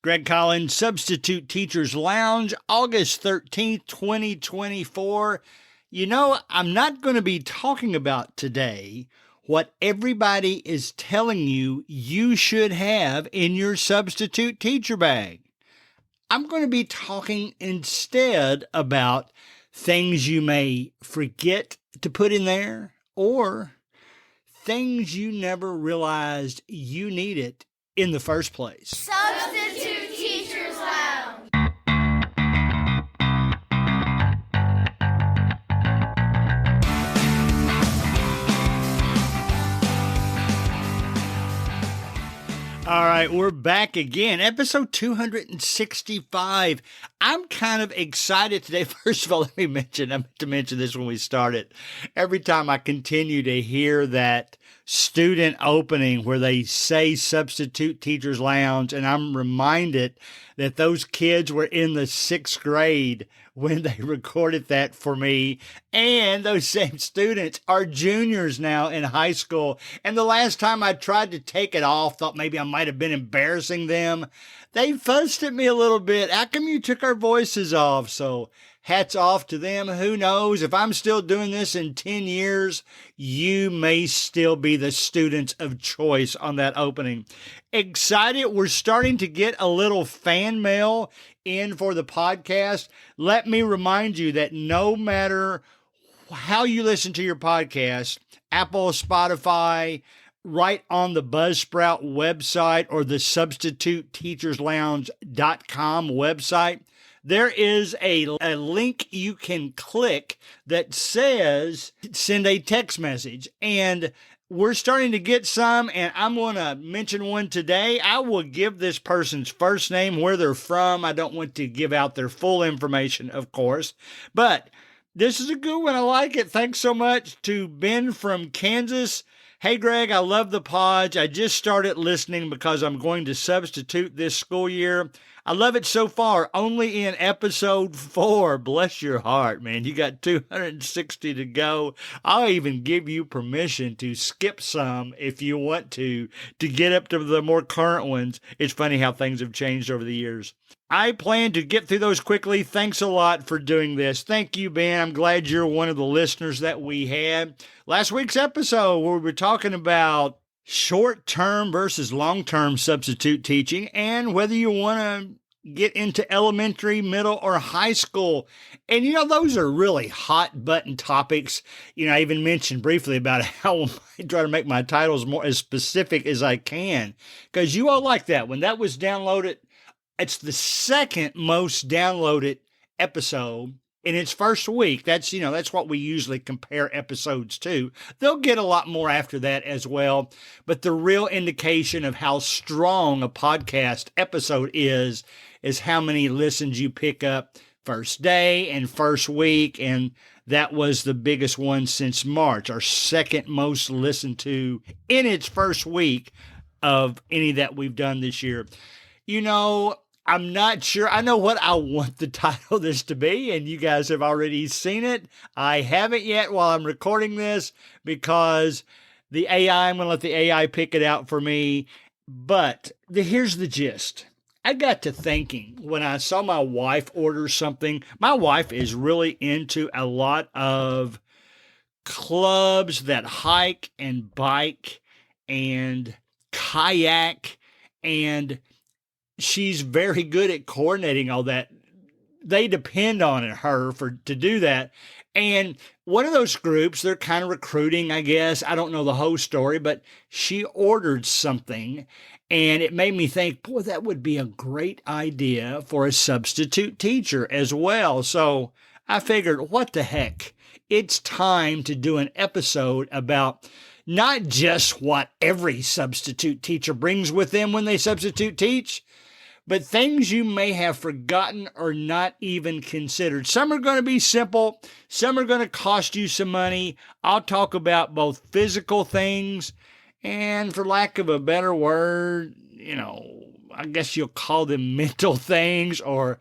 Greg Collins, Substitute Teachers Lounge, August 13th, 2024. You know, I'm not going to be talking about today what everybody is telling you you should have in your substitute teacher bag. I'm going to be talking instead about things you may forget to put in there or things you never realized you needed in the first place. Substitute Teachers Lounge. All right, we're back again. Episode 265. I'm kind of excited today. First of all, I meant to mention this when we started. Every time I continue to hear that student opening where they say Substitute Teachers Lounge, and I'm reminded that those kids were in the 6th grade when they recorded that for me. And those same students are juniors now in high school. And the last time I tried to take it off, thought maybe I might have been embarrassing them. They fussed at me a little bit. How come you took our voices off? So hats off to them. Who knows? If I'm still doing this in 10 years, you may still be the students of choice on that opening. Excited. We're starting to get a little fan mail in for the podcast. Let me remind you that no matter how you listen to your podcast, Apple, Spotify, right on the Buzzsprout website or the substituteteacherslounge.com website, there is a link you can click that says send a text message. And we're starting to get some, and I'm going to mention one today. I will give this person's first name, where they're from. I don't want to give out their full information, of course, but this is a good one. I like it. Thanks so much to Ben from Kansas. Hey, Greg, I love the pods. I just started listening because I'm going to substitute this school year. I love it so far. Only in episode 4. Bless your heart, man. You got 260 to go. I'll even give you permission to skip some if you want to get up to the more current ones. It's funny how things have changed over the years. I plan to get through those quickly. Thanks a lot for doing this. Thank you, Ben. I'm glad you're one of the listeners that we had. Last week's episode where we were talking about short-term versus long-term substitute teaching and whether you want to get into elementary, middle, or high school. And, you know, those are really hot button topics. You know, I even mentioned briefly about how I try to make my titles more as specific as I can because you all like that. When that was downloaded, it's the second most downloaded episode in its first week. That's what we usually compare episodes to. They'll get a lot more after that as well. But the real indication of how strong a podcast episode is how many listens you pick up first day and first week. And that was the biggest one since March, our second most listened to in its first week of any that we've done this year. You know, I'm not sure. I know what I want the title of this to be, and you guys have already seen it. I haven't yet while I'm recording this because I'm going to let the AI pick it out for me. But here's the gist. I got to thinking when I saw my wife order something. My wife is really into a lot of clubs that hike and bike and kayak, and she's very good at coordinating all that. They depend on her to do that. And one of those groups, they're kind of recruiting, I guess. I don't know the whole story, but she ordered something and it made me think, boy, that would be a great idea for a substitute teacher as well. So I figured, what the heck? It's time to do an episode about not just what every substitute teacher brings with them when they substitute teach, but things you may have forgotten or not even considered. Some are going to be simple. Some are going to cost you some money. I'll talk about both physical things and, for lack of a better word, I guess you'll call them mental things or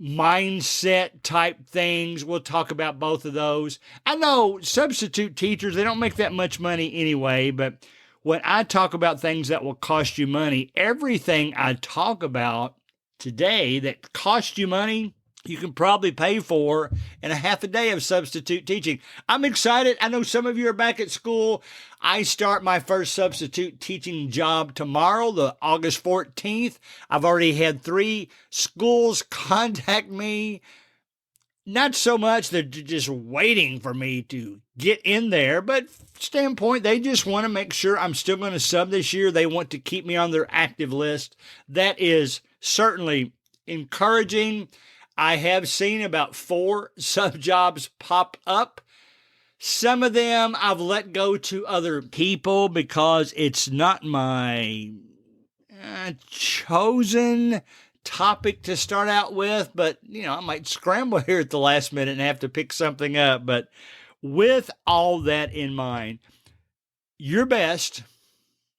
mindset type things. We'll talk about both of those. I know substitute teachers, they don't make that much money anyway, but when I talk about things that will cost you money, everything I talk about today that cost you money, you can probably pay for in a half a day of substitute teaching. I'm excited. I know some of you are back at school. I start my first substitute teaching job tomorrow, the August 14th. I've already had 3 schools contact me. Not so much they're just waiting for me to get in there, but standpoint, they just want to make sure I'm still going to sub this year. They want to keep me on their active list. That is certainly encouraging. I have seen about 4 sub jobs pop up. Some of them I've let go to other people because it's not my chosen topic to start out with, but I might scramble here at the last minute and have to pick something up. But with all that in mind, your best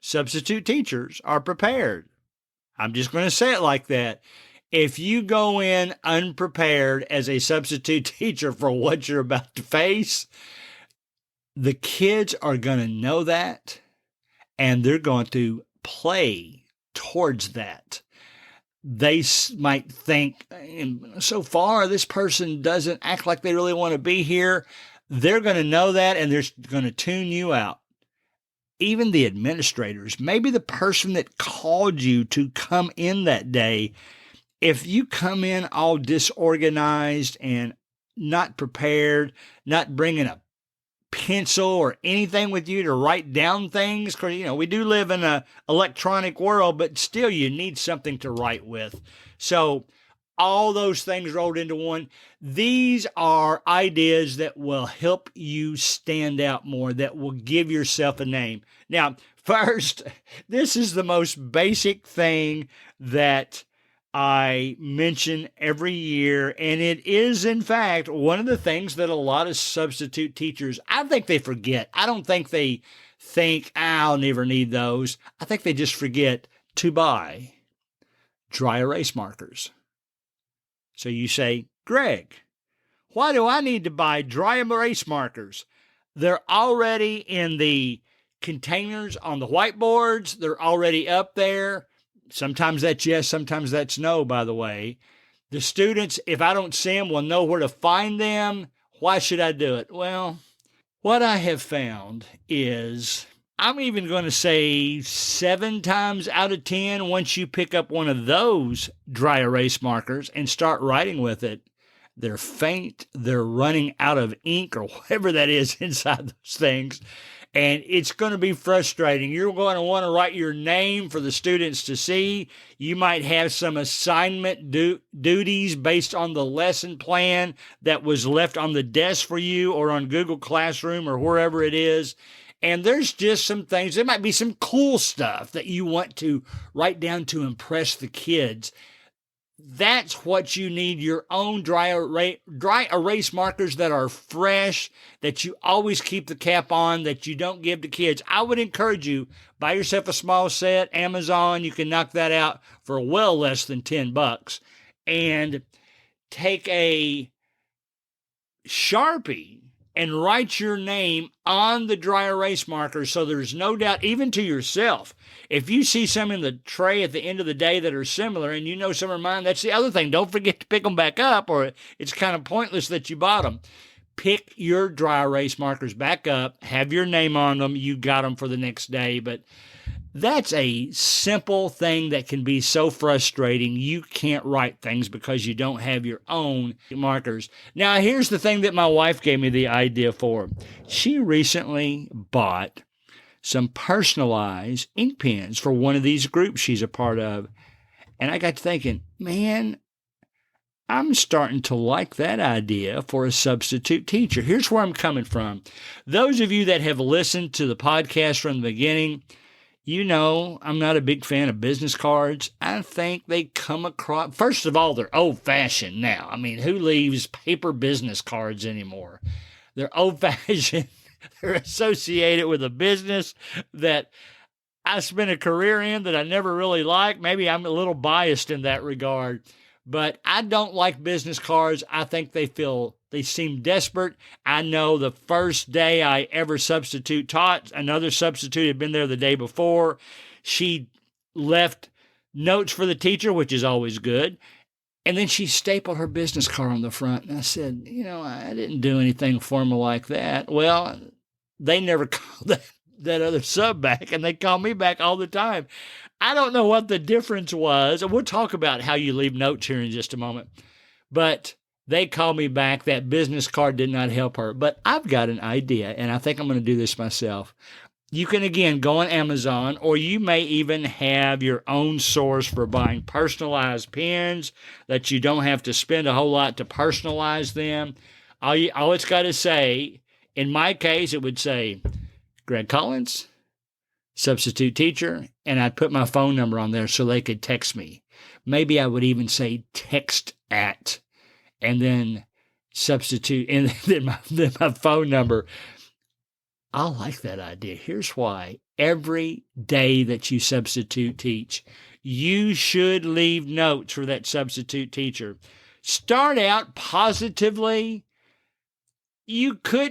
substitute teachers are prepared. I'm just going to say it like that. If you go in unprepared as a substitute teacher for what you're about to face, the kids are going to know that, and they're going to play towards that. They might think, so far, this person doesn't act like they really want to be here. They're going to know that, and they're going to tune you out. Even the administrators, maybe the person that called you to come in that day, if you come in all disorganized and not prepared, not bringing a pencil or anything with you to write down things, because, we do live in an electronic world, but still you need something to write with. So all those things rolled into one. These are ideas that will help you stand out more, that will give yourself a name. Now, first, this is the most basic thing that I mention every year, and it is, in fact, one of the things that a lot of substitute teachers, I think they forget. I don't think they think, I'll never need those. I think they just forget to buy dry erase markers. So you say, Greg, why do I need to buy dry erase markers? They're already in the containers on the whiteboards. They're already up there. Sometimes that's yes, sometimes that's no, by the way. The students, if I don't see them, will know where to find them. Why should I do it? Well, what I have found is, I'm even going to say 7 times out of 10, once you pick up one of those dry erase markers and start writing with it, they're faint, they're running out of ink or whatever that is inside those things. And it's going to be frustrating. You're going to want to write your name for the students to see. You might have some assignment duties based on the lesson plan that was left on the desk for you or on Google Classroom or wherever it is. And there's just some things. There might be some cool stuff that you want to write down to impress the kids. That's what you need, your own dry erase markers that are fresh, that you always keep the cap on, that you don't give to kids. I would encourage you, buy yourself a small set, Amazon, you can knock that out for well less than $10, and take a Sharpie and write your name on the dry erase marker so there's no doubt, even to yourself. If you see some in the tray at the end of the day that are similar and you know some are mine, that's the other thing. Don't forget to pick them back up, or it's kind of pointless that you bought them. Pick your dry erase markers back up, have your name on them, you got them for the next day. But that's a simple thing that can be so frustrating. You can't write things because you don't have your own markers. Now, here's the thing that my wife gave me the idea for. She recently bought some personalized ink pens for one of these groups she's a part of. And I got to thinking, man, I'm starting to like that idea for a substitute teacher. Here's where I'm coming from. Those of you that have listened to the podcast from the beginning, you know, I'm not a big fan of business cards. I think they come across, first of all, they're old-fashioned now. I mean, who leaves paper business cards anymore? They're old-fashioned. They're associated with a business that I spent a career in that I never really liked. Maybe I'm a little biased in that regard, but I don't like business cards. I think they seem desperate. I know the first day I ever substitute taught, another substitute had been there the day before. She left notes for the teacher, which is always good. And then she stapled her business card on the front. And I said, I didn't do anything formal like that. Well, they never called that other sub back, and they call me back all the time. I don't know what the difference was. And we'll talk about how you leave notes here in just a moment. But they called me back. That business card did not help her. But I've got an idea, and I think I'm going to do this myself. You can, again, go on Amazon, or you may even have your own source for buying personalized pens that you don't have to spend a whole lot to personalize them. All it's got to say, in my case, it would say, Greg Collins, substitute teacher, and I'd put my phone number on there so they could text me. Maybe I would even say text at, and then substitute, and then my phone number. I like that idea. Here's why. Every day that you substitute teach, you should leave notes for that substitute teacher. Start out positively.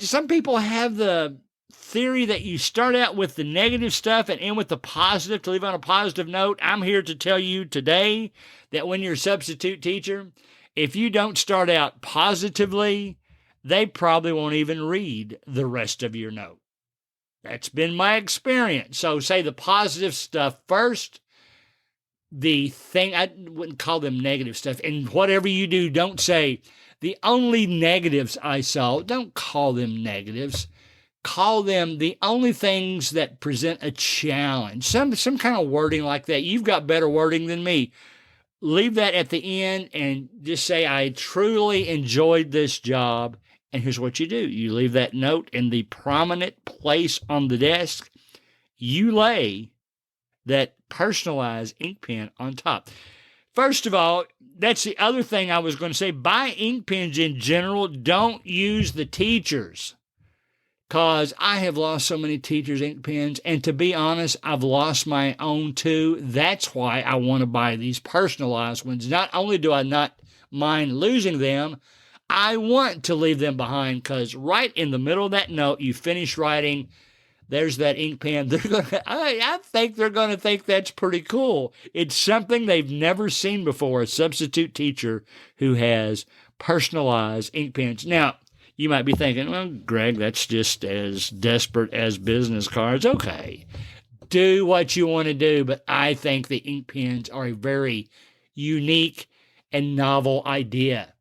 Some people have the theory that you start out with the negative stuff and end with the positive to leave on a positive note. I'm here to tell you today that when you're a substitute teacher, if you don't start out positively, they probably won't even read the rest of your note. That's been my experience. So say the positive stuff first. The thing, I wouldn't call them negative stuff. And whatever you do, don't say the only negatives I saw. Don't call them negatives. Call them the only things that present a challenge. Some kind of wording like that. You've got better wording than me. Leave that at the end and just say, I truly enjoyed this job. And here's what you do. You leave that note in the prominent place on the desk. You lay that personalized ink pen on top. First of all, that's the other thing I was going to say. Buy ink pens in general. Don't use the teachers, because I have lost so many teachers' ink pens. And to be honest, I've lost my own too. That's why I want to buy these personalized ones. Not only do I not mind losing them, I want to leave them behind, because right in the middle of that note, you finish writing, there's that ink pen. I think they're going to think that's pretty cool. It's something they've never seen before, a substitute teacher who has personalized ink pens. Now, you might be thinking, well, Greg, that's just as desperate as business cards. Okay, do what you want to do, but I think the ink pens are a very unique and novel idea.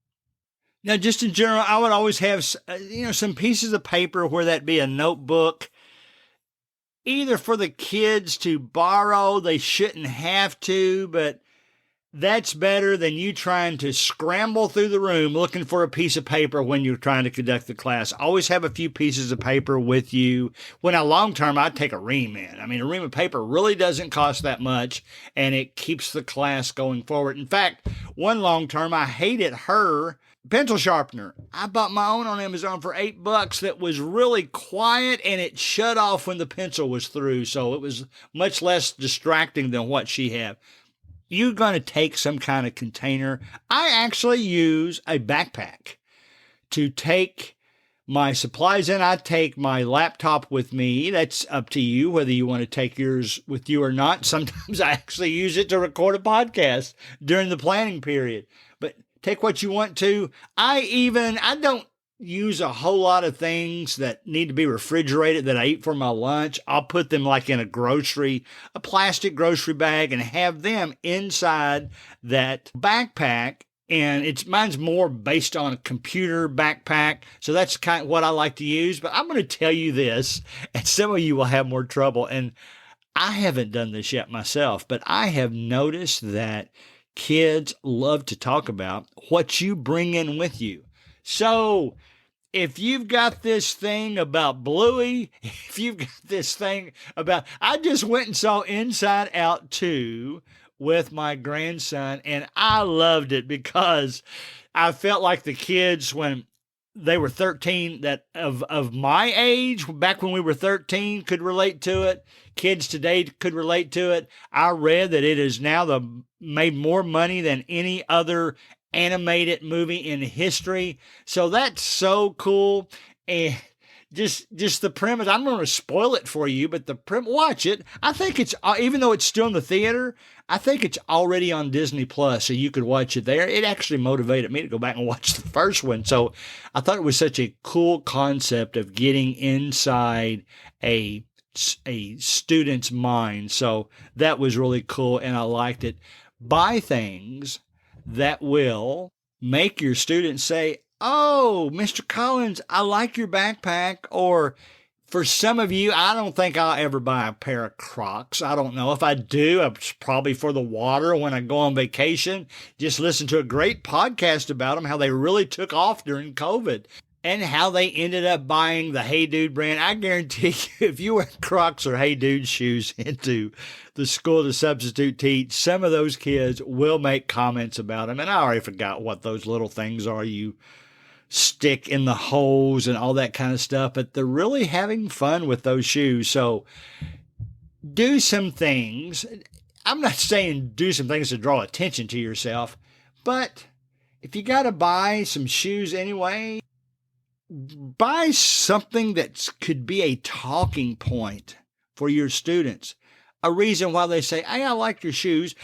Now, just in general, I would always have, some pieces of paper, where that be a notebook, either for the kids to borrow. They shouldn't have to, but that's better than you trying to scramble through the room looking for a piece of paper when you're trying to conduct the class. Always have a few pieces of paper with you. When a long term, I'd take a ream in. I mean, a ream of paper really doesn't cost that much, and it keeps the class going forward. In fact, one long term, I hated her pencil sharpener. I bought my own on Amazon for $8 that was really quiet, and it shut off when the pencil was through. So it was much less distracting than what she had. You're going to take some kind of container. I actually use a backpack to take my supplies in. I take my laptop with me. That's up to you whether you want to take yours with you or not. Sometimes I actually use it to record a podcast during the planning period. But take what you want to. I don't use a whole lot of things that need to be refrigerated that I eat for my lunch. I'll put them like in a plastic grocery bag, and have them inside that backpack. And mine's more based on a computer backpack. So that's kind of what I like to use. But I'm going to tell you this, and some of you will have more trouble. And I haven't done this yet myself, but I have noticed that kids love to talk about what you bring in with you. So if you've got this thing about Bluey, if you've got this thing about, I just went and saw Inside Out 2 with my grandson, and I loved it because I felt like the kids when they were 13 that of my age, back when we were 13, could relate to it. Kids today could relate to it. I read that it is now made more money than any other animated movie in history. So that's so cool. And just the premise. I'm going to spoil it for you, but watch it. I think it's, even though it's still in the theater, I think it's already on Disney Plus, so you could watch it there. It actually motivated me to go back and watch the first one. So I thought it was such a cool concept of getting inside a student's mind. So that was really cool, and I liked it. Buy things that will make your students say, "Oh, Mr. Collins, I like your backpack." Or for some of you, I don't think I'll ever buy a pair of Crocs. I don't know. If I do, it's probably for the water when I go on vacation. Just listen to a great podcast about them, how they really took off during COVID and how they ended up buying the Hey Dude brand. I guarantee you, if you wear Crocs or Hey Dude shoes into the school to substitute teach, some of those kids will make comments about them. And I already forgot what those little things are you stick in the holes and all that kind of stuff, but they're really having fun with those shoes. So do some things. I'm not saying do some things to draw attention to yourself, but if you got to buy some shoes anyway, buy something that could be a talking point for your students. A reason why they say, "Hey, I like your shoes."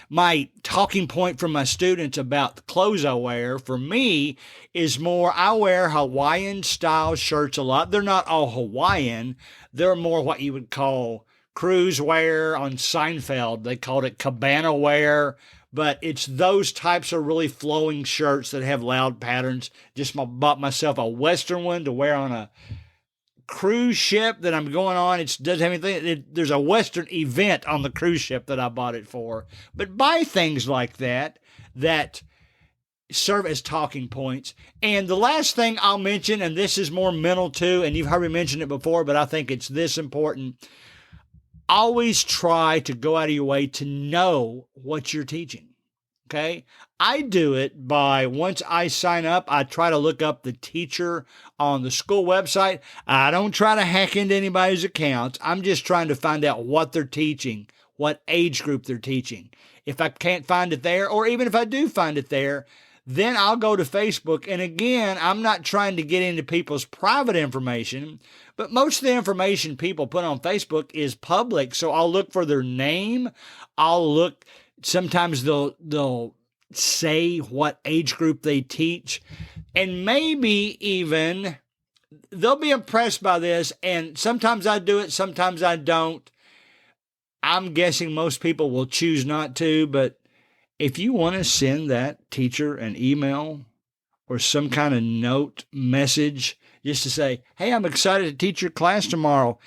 My talking point from my students about the clothes I wear, for me, is more, I wear Hawaiian style shirts a lot. They're not all Hawaiian. They're more what you would call cruise wear. On Seinfeld, they called it cabana wear. But it's those types of really flowing shirts that have loud patterns. Just bought myself a Western one to wear on a cruise ship that I'm going on. It doesn't have anything. There's a Western event on the cruise ship that I bought it for. But buy things like that that serve as talking points. And the last thing I'll mention, and this is more mental too, and you've heard me mention it before, but I think it's this important. Always try to go out of your way to know what you're teaching. Okay. I do it by, once I sign up, I try to look up the teacher on the school website. I don't try to hack into anybody's accounts. I'm just trying to find out what they're teaching, what age group they're teaching. If I can't find it there, or even if I do find it there, then I'll go to Facebook. And again, I'm not trying to get into people's private information, but most of the information people put on Facebook is public. So I'll look for their name. I'll look, sometimes they'll say what age group they teach, and maybe even they'll be impressed by this. And sometimes I do it, sometimes I don't. I'm guessing most people will choose not to, but if you want to send that teacher an email or some kind of note message just to say, "Hey, I'm excited to teach your class tomorrow.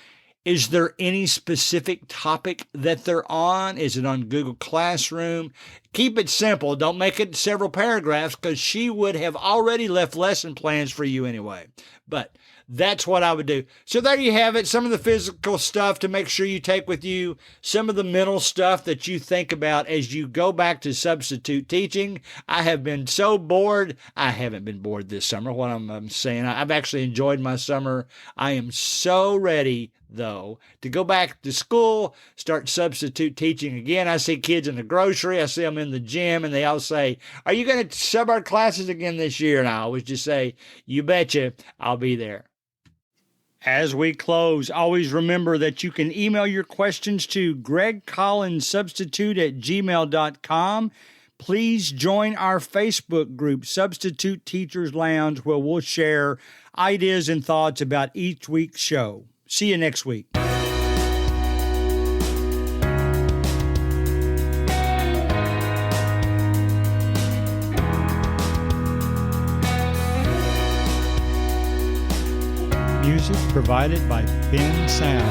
Is there any specific topic that they're on? Is it on Google Classroom?" Keep it simple. Don't make it several paragraphs, because she would have already left lesson plans for you anyway. But that's what I would do. So there you have it. Some of the physical stuff to make sure you take with you. Some of the mental stuff that you think about as you go back to substitute teaching. I have been so bored. I haven't been bored this summer. What I'm saying, I've actually enjoyed my summer. I am so ready, though, to go back to school, start substitute teaching again. I see kids in the grocery. I see them in the gym, and they all say, "Are you going to sub our classes again this year?" And I always just say, "You betcha, I'll be there." As we close, always remember that you can email your questions to gregcollinssubstitute@gmail.com. Please join our Facebook group, Substitute Teachers Lounge, where we'll share ideas and thoughts about each week's show. See you next week. Music provided by Ben Sound.